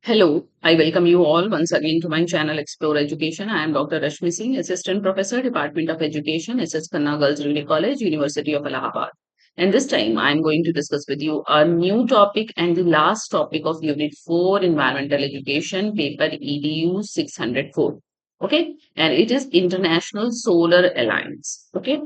Hello, I welcome you all once again to my channel Explore Education. I am Dr. Rashmi Singh, Assistant Professor, Department of Education, SS Khanna Girls Degree College, University of Allahabad. And this time I am going to discuss with you a new topic and the last topic of Unit 4 Environmental Education, paper EDU 604. Okay, and it is International Solar Alliance. Okay,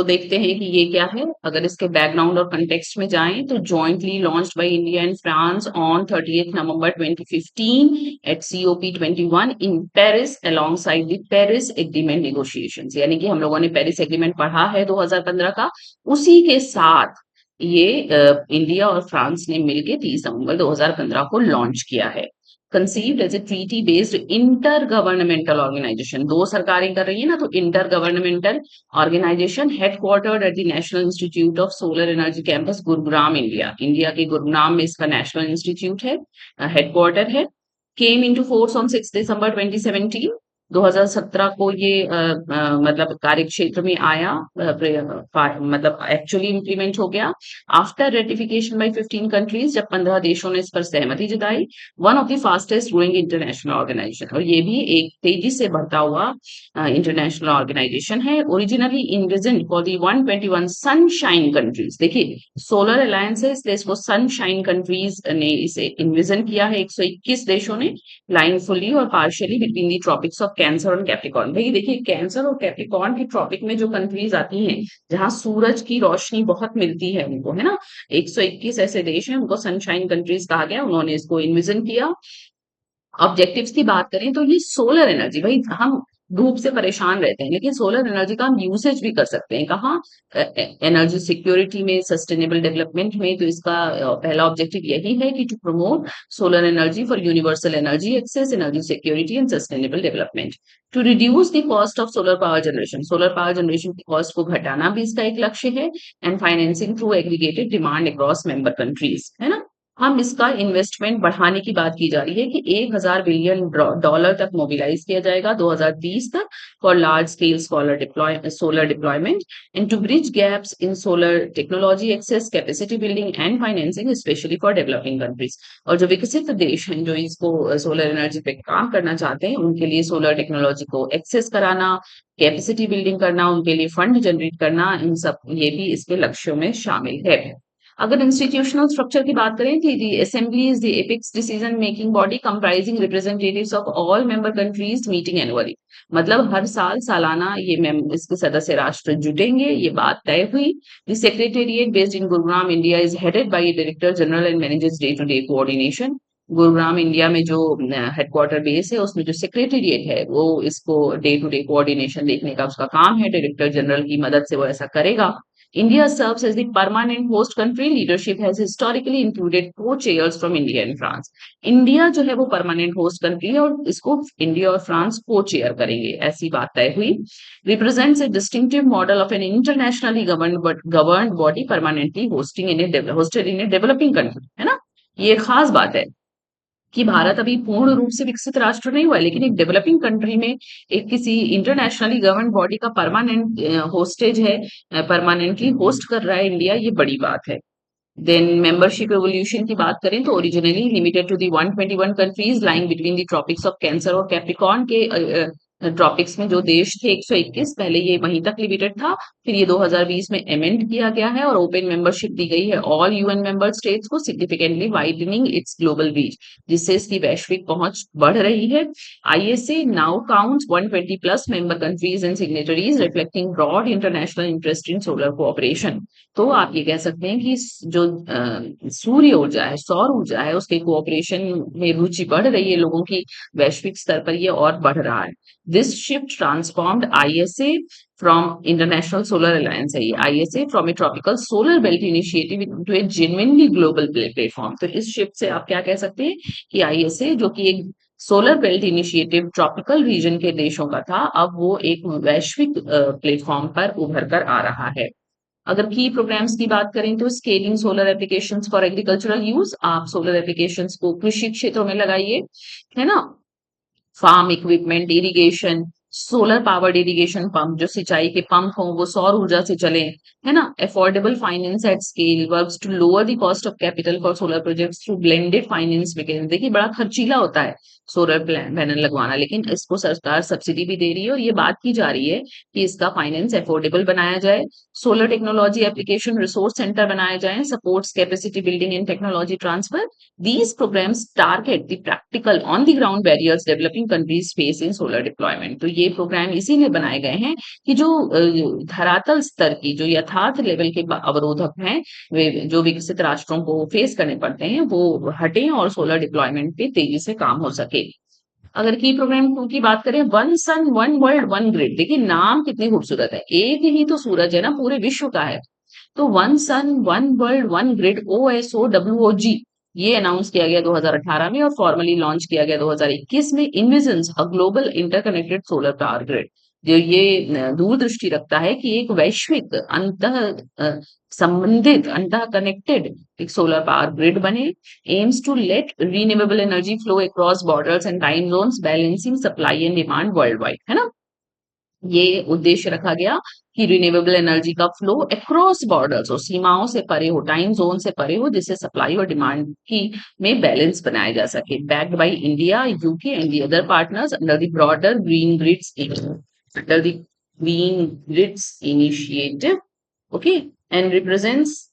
देखते हैं कि ये क्या है। अगर इसके background और context में जाएं तो jointly launched by India and France on 30th November 2015 at COP 21 in Paris alongside the Paris agreement negotiations. यानी कि हम लोगों ने पेरिस एग्रीमेंट पढ़ा है 2015 का, उसी के साथ ये इंडिया और फ्रांस ने मिलकर 30 नवंबर 2015 को लॉन्च किया है। Conceived as a treaty based intergovernmental organisation, दो सरकारें कर रही है ना, तो intergovernmental organisation headquartered at the national institute of solar energy campus Gurugram India. India के गुरुग्राम में इसका नेशनल इंस्टीट्यूट है, हेडक्वार्टर है। Came into force on 6 December 2017। 2017 को ये मतलब कार्य क्षेत्र में आया, मतलब एक्चुअली इंप्लीमेंट हो गया आफ्टर रेटिफिकेशन बाय 15 कंट्रीज, जब 15 देशों ने इस पर सहमति जताई। One of the fastest growing international organisation, और ये भी एक तेजी से बढ़ता हुआ इंटरनेशनल ऑर्गेनाइजेशन है। Originally envisioned for the 121 sunshine countries, देखिए सोलर अलायंस है इसलिए इसको सनशाइन कंट्रीज ने इसे इन्विजन किया है। 121 देशों ने, लाइन फुली और partially between the tropics of cancer और कैप्रिकॉर्न। भाई देखिए कैंसर और कैप्रिकॉर्न की ट्रॉपिक में जो कंट्रीज आती हैं जहां सूरज की रोशनी बहुत मिलती है उनको, है ना, 121 ऐसे देश हैं, उनको सनशाइन कंट्रीज कहा गया। उन्होंने इसको इन्विजन किया। ऑब्जेक्टिव्स की बात करें तो ये सोलर एनर्जी, भाई हम धूप से परेशान रहते हैं लेकिन सोलर एनर्जी का हम यूसेज भी कर सकते हैं। कहाँ? एनर्जी सिक्योरिटी में, सस्टेनेबल डेवलपमेंट में। तो इसका पहला ऑब्जेक्टिव यही है कि to promote solar energy for universal energy access, energy security and sustainable development. To reduce the cost of solar power generation, solar power generation की कॉस्ट को घटाना भी इसका एक लक्ष्य है। And financing through aggregated demand across member countries, है ना। हम इसका इन्वेस्टमेंट बढ़ाने की बात की जा रही है कि 1000 बिलियन तक मोबिलाइज किया जाएगा 2030 तक for large scale solar deployment and to bridge gaps in solar technology access, capacity building and financing specially for developing countries. और जो विकसित देश हैं जो इसको सोलर एनर्जी पे काम करना चाहते हैं उनके लिए सोलर टेक्नोलॉजी को एक्सेस कराना, कैपेसिटी बिल्डिंग करना, उनके लिए फंड जनरेट करना, इन सब ये भी इसके लक्ष्यों में शामिल है। अगर इंस्टीट्यूशनल स्ट्रक्चर की बात करें तो दी assembly is the apex decision making body comprising representatives of all member countries meeting annually. मतलब हर साल सालाना ये इसके सदस्य राष्ट्र जुटेंगे, ये बात तय हुई। The secretariat based in Gurugram India is headed by director general and manages day to day coordination. Gurugram India में जो हेडक्वार्टर बेस है उसमें जो सेक्रेटेरिएट है वो इसको डे टू डे कोऑर्डिनेशन देखने का उसका काम है, डायरेक्टर जनरल की मदद से वो ऐसा करेगा। India serves as the permanent host country. Leadership has historically included co-chairs from India and France. India जो है वो परमानेंट होस्ट कंट्री है और इसको इंडिया और फ्रांस को चेयर करेंगे, ऐसी बात तय हुई। Represents A distinctive model of N internationally governed body permanently hosted in a developing country, है ना। ये खास बात है कि भारत अभी पूर्ण रूप से विकसित राष्ट्र नहीं हुआ है लेकिन एक डेवलपिंग कंट्री में एक किसी इंटरनेशनली गवर्न बॉडी का परमानेंट होस्टेज है, परमानेंटली होस्ट कर रहा है इंडिया, ये बड़ी बात है। देन मेंबरशिप एवोल्यूशन की बात करें तो originally limited to the 121 countries lying between the tropics of cancer और कैप्रिकॉर्न के ट्रॉपिक्स में जो देश थे 121, पहले ये वहीं तक लिमिटेड था, फिर ये 2020 में अमेंड किया गया है और ओपन मेंबरशिप दी गई है ऑल यूएन मेंबर स्टेट्स को, significantly widening its global reach, जिससे इसकी वैश्विक पहुंच बढ़ रही है। ISA now counts 120 plus member countries and signatories reflecting broad international interest in solar cooperation. तो आप ये कह सकते हैं कि जो सूर्य ऊर्जा है, सौर ऊर्जा है, उसके कोऑपरेशन में रुचि बढ़ रही है लोगों की, वैश्विक स्तर पर ये और बढ़ रहा है। This shift transformed ISA from international solar alliance है, ये ISA from A tropical solar belt initiative into A genuinely global platform. तो इस शिफ्ट से आप क्या कह सकते हैं कि आईएसए जो कि एक solar belt initiative tropical region के देशों का था, अब वो एक वैश्विक प्लेटफॉर्म पर उभर कर आ रहा है। अगर की प्रोग्राम्स की बात करें तो scaling solar applications for agricultural use, आप सोलर एप्लीकेशंस को कृषि क्षेत्रों में लगाइए, है ना। Farm equipment, irrigation, solar powered irrigation pump, जो सिंचाई के पंप हों वो सौर ऊर्जा से चले, है ना। Affordable finance at scale works to lower the cost of capital for solar projects through blended finance mechanism. देखिए बड़ा खर्चीला होता है सोलर पैनल लगवाना, लेकिन इसको सरकार सब्सिडी भी दे रही है और ये बात की जा रही है कि इसका फाइनेंस अफोर्डेबल बनाया जाए। Solar technology application resource centre बनाए जाए, supports capacity building and technology transfer. These programs target the practical on the ground barriers developing countries face in solar deployment। तो ये प्रोग्राम इसीलिए बनाए गए हैं कि जो धरातल स्तर की, जो यथार्थ लेवल के अवरोधक हैं, वे जो विकसित राष्ट्रों को फेस करने पड़ते हैं, वो हटें और सोलर डिप्लॉयमेंट पे तेजी से काम हो सके। अगर की प्रोग्राम टू की बात करें, one sun one world one grid. देखिए नाम कितनी खूबसूरत है, एक ही तो सूरज है ना, पूरे विश्व का है। तो one sun one world one grid OSOWOG ये अनाउंस किया गया 2018 में और फॉर्मली लॉन्च किया गया 2021 में। इन्विजन्स a global interconnected solar power grid, जो ये दूरदृष्टि रखता है कि एक वैश्विक संबंधित अंतः कनेक्टेड एक सोलर पावर ग्रिड बने। Aims to let renewable energy flow across borders and time zones, balancing supply and demand worldwide, है ना। ये उद्देश्य रखा गया कि रिन्यूएबल एनर्जी का फ्लो अक्रॉस बॉर्डर्स हो, सीमाओं से परे हो, टाइम जोन से परे हो, जिससे सप्लाई और डिमांड की में बैलेंस बनाया जा सके। Backed by India, UK and the other partners under the broader green grids initiative, okay, and represents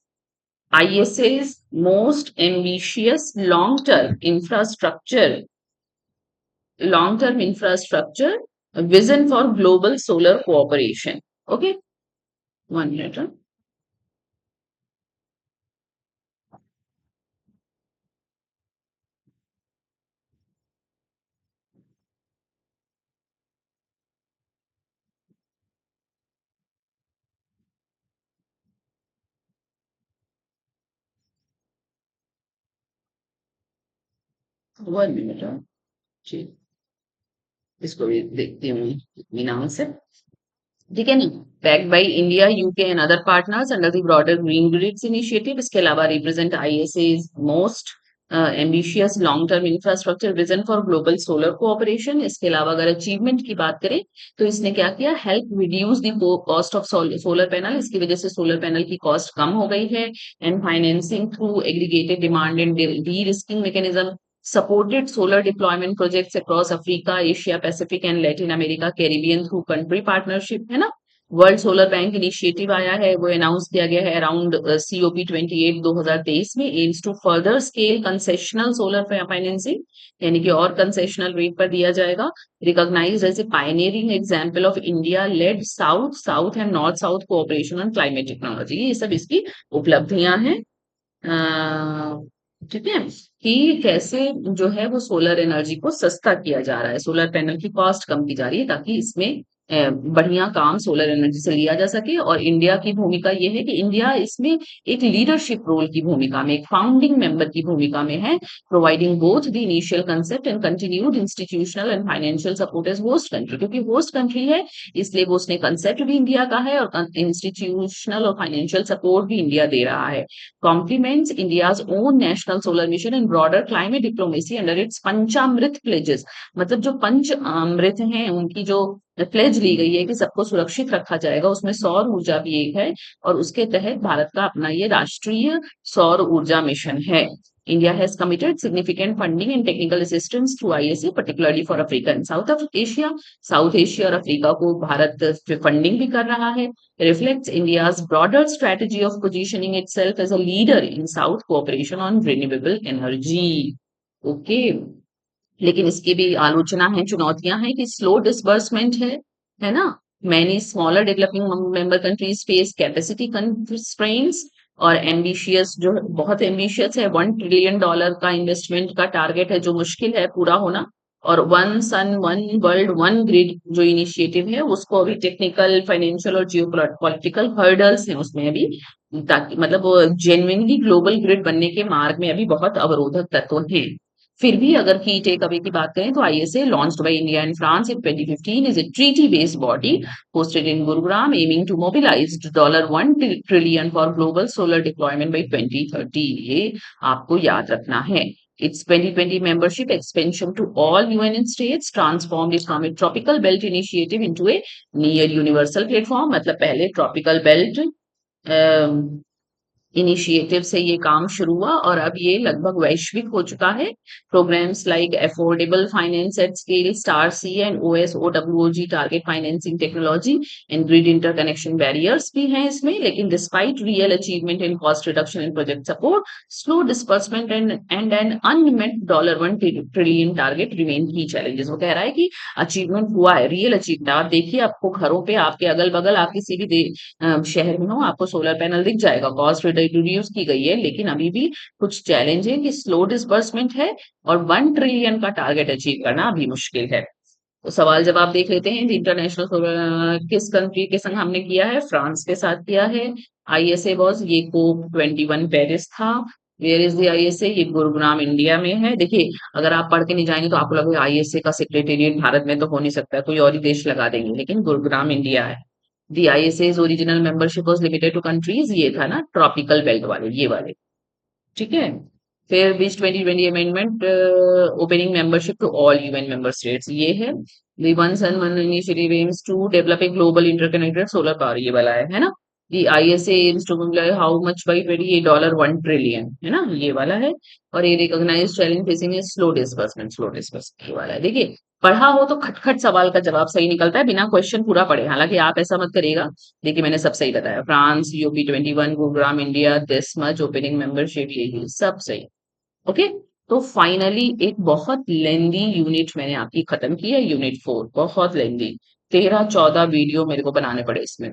ISA's most ambitious long-term infrastructure vision for global solar cooperation. Okay, 1 minute. Huh? One minute जी, इसको भी देखती हूँ मीनाल से, ठीक है ना। Backed by India, UK and other partners under the broader green grids initiative. इसके अलावा represent ISA's most ambitious long term infrastructure vision for global solar cooperation. इसके अलावा अगर अचीवमेंट की बात करें तो इसने क्या किया, help reduce the cost of solar panel, इसकी वजह से सोलर पैनल की कॉस्ट कम हो गई है। And financing through aggregated demand and D risking mechanism, supported solar deployment projects across Africa, Asia Pacific and Latin America, Caribbean through country partnership, है ना। World solar bank initiative आया है, वो announce किया गया है अराउंड COP28 2023 में। Aims to further scale concessional solar financing, यानी कि और कंसेशनल रेट पर दिया जाएगा। Recognised as a pioneering example of India led south south and north south cooperation on climate technology. ये सब इसकी उपलब्धियां हैं। ठीक है, कि कैसे जो है वो सोलर एनर्जी को सस्ता किया जा रहा है, सोलर पैनल की कॉस्ट कम की जा रही है, ताकि इसमें बढ़िया काम सोलर एनर्जी से लिया जा सके। और इंडिया की भूमिका ये है कि इंडिया इसमें एक लीडरशिप रोल की भूमिका में, एक फाउंडिंग मेंबर की भूमिका में है, providing both the initial concept and continued institutional and financial support as host country. क्योंकि होस्ट कंट्री है इसलिए वो उसने कंसेप्ट भी इंडिया का है और इंस्टीट्यूशनल और फाइनेंशियल सपोर्ट भी इंडिया दे रहा है। Complements India's own national solar mission and broader climate diplomacy under its Panchamrit pledges। मतलब जो पंच अमृत हैं उनकी जो प्लेज ली गई है कि सबको सुरक्षित रखा जाएगा, उसमें सौर ऊर्जा भी एक है और उसके तहत भारत का अपना ये राष्ट्रीय सौर ऊर्जा मिशन है। India has committed significant funding and technical assistance to ISA, particularly for Africa and South Asia। South Asia और अफ्रीका को भारत फंडिंग भी कर रहा है। Reflects India's broader strategy of positioning itself as a leader in South cooperation on renewable energy। Okay, लेकिन इसकी भी आलोचना है, चुनौतियां हैं कि स्लो डिसबर्समेंट है ना। Many smaller developing member countries face capacity constraints और एम्बिशियस, जो बहुत एम्बिशियस है, $1 ट्रिलियन का इन्वेस्टमेंट का टारगेट है जो मुश्किल है पूरा होना। और one sun one world one grid जो इनिशिएटिव है उसको अभी टेक्निकल, फाइनेंशियल और जियो पॉलिटिकल हर्डल्स हैं उसमें अभी, ताकि मतलब जेन्युइनली ग्लोबल ग्रिड बनने के मार्ग में अभी बहुत अवरोधक तत्व हैं। फिर भी अगर की टेक अवे की बात करें तो ISA launched by India and France in 2015 is a treaty-based body hosted in Gurugram, aiming to mobilize $1 trillion for global solar deployment by 2030। ये आपको याद रखना है। Its 2020 membership expansion to all UN states transformed it from a tropical belt initiative into a near universal platform. मतलब पहले tropical belt initiative से ये काम शुरू हुआ और अब ये लगभग वैश्विक हो चुका है। Programmes like affordable finance at scale, star C and OSOWOG target financing technology and grid interconnection barriers भी हैं इसमें, लेकिन despite real achievement in cost reduction and project support, slow disbursement and an unmet $1 trillion target remain key challenges. वो कह रहा है कि achievement हुआ है, रियल अचीवमेंट। आप देखिए, आपको घरों पे, आपके अगल बगल, आप किसी भी शहर में हो, आपको सोलर पैनल दिख जाएगा, कॉस्ट रिड्यूस की गई है, लेकिन अभी भी कुछ चैलेंज है कि स्लो डिसबर्समेंट है और 1 ट्रिलियन का टारगेट अचीव करना अभी मुश्किल है। तो सवाल जवाब देख लेते हैं। इंटरनेशनल सोलर किस कंट्री के संग हमने किया है? फ्रांस के साथ किया है। आईएसए वॉज, ये COP21 पेरिस था। Where is the ISA? ये गुरुग्राम इंडिया में है। देखिए, अगर आप पढ़ के नहीं जाएंगे तो आपको लगेगा आईएसए का सेक्रेटेरिएट भारत में तो हो नहीं सकता, कोई और ही देश लगा देंगे, लेकिन गुरुग्राम इंडिया है। The ISA's original membership was limited to countries, ये था ना ट्रॉपिकल बेल्ट वाले, ये वाले। ठीक है। फिर बीच 2020 amendment opening membership to all UN member states, ये है। The one sun one initiative aims to develop a global interconnected solar power, ये वाला है ना। The ISA aims to how much by 20, ये $1 ट्रिलियन है ना, ये वाला है। और ये recognise challenge facing is slow disbursement, ये वाला है। देखिए, पढ़ा हो तो खटखट सवाल का जवाब सही निकलता है बिना क्वेश्चन पूरा पढ़े। हालांकि आप ऐसा मत करिएगा। देखिए, मैंने सब सही बताया, France, UP 21, Gurugram India, this much opening membership, ये सब सही। ओके। तो फाइनली एक बहुत लेंदी यूनिट मैंने आपकी खत्म की है, यूनिट 4, बहुत लेंदी। 13-14 वीडियो मेरे को बनाने पड़े इसमें,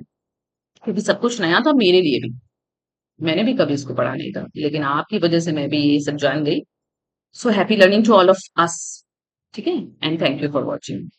क्योंकि सब कुछ नया था मेरे लिए भी। मैंने भी कभी इसको पढ़ा नहीं था, लेकिन आपकी वजह से मैं भी ये सब जान गई। So happy learning to all of us. ठीक है, and thank you for watching.